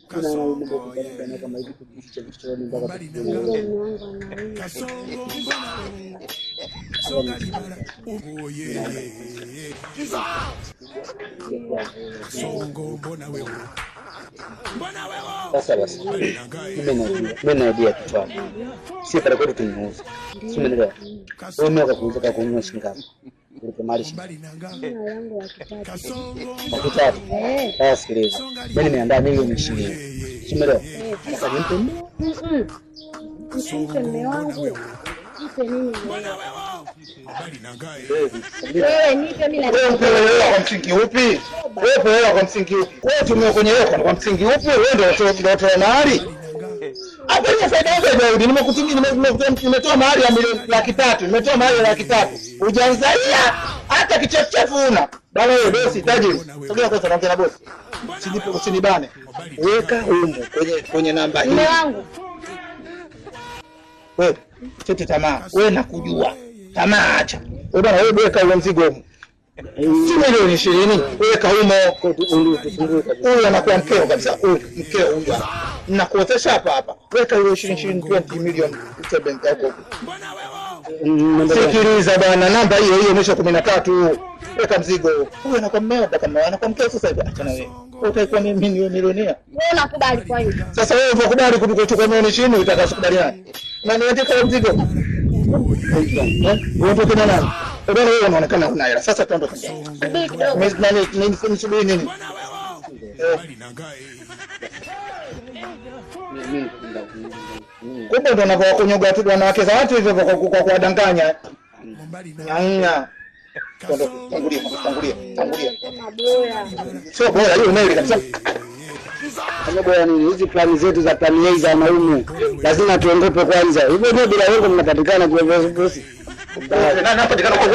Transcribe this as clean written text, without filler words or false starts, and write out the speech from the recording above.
kuna mambo kufanya kama hivi kupitisha historia mpaka sasa basi mimi na idea kichwani. Si pale kwetu tunauza. Si umeelewa? Wewe mwaka kuuza kununua shilingi ngapi? Kulipa mali shilingi yangu ya kitatu. Sasa sikiliza. Mimi nimeandaa milioni 20. Si umeelewa? Sasa nimpe mume wangu. Nipe nini? Wewe nipe mimi na kwa msingi upi? Wewe kwa msingi upi? Wewe tumeo kwenye wewe kwa msingi upi? Wewe ndio toa mahali. Hapa ni faida yako Daudi. Nimetoa mahali ya milioni 300. Nimetoa mahali ya 300. Hujaanzalia hata kichefuchefu una. Bwana wewe bosi tajiri. Sogea kwanza naongea na bosi. Usinibane. Weka humo kwenye namba hii. Mume wangu. Wewe chote tamaa. Wewe nakujua. Tamaa acha. Wewe bwana wewe weka ule mzigo humo. Si milioni 20. Weka humo huyo anakuwa mkeo kabisa. Mkeo huyo. Nakuotesha hapa. Weka ile 20 milioni benki yako. Sikiliza bwana, namba hiyo mwisho 13. Weka mzigo. Huyo anakuwa mmeo kama anakuwa mkeo sasa hivi. Acha na wewe. Utaikuwa mimi niwe milionea. Wewe unakubali kwa hiyo. Sasa wewe unakubali kuchukua milioni 20 utakasubaliana. Na niweke mzigo. Wewe utoke na nani? Bwana wewe unaonekana una hela. Sasa tuondoke. Nisubiri nini? Kumbe ndo unakuwa kunyoga tu wanawake za watu hivyo kwa kuwadanganya. Nyanya. Tangulia. Sio bora hiyo unaelewa kabisa. Kama bwana nini hizi plani zetu za plani A za wanaume lazima tuongope kwanza. Hivyo ndio bila wengo mnapatikana kwa bosi. Na napatikana kwa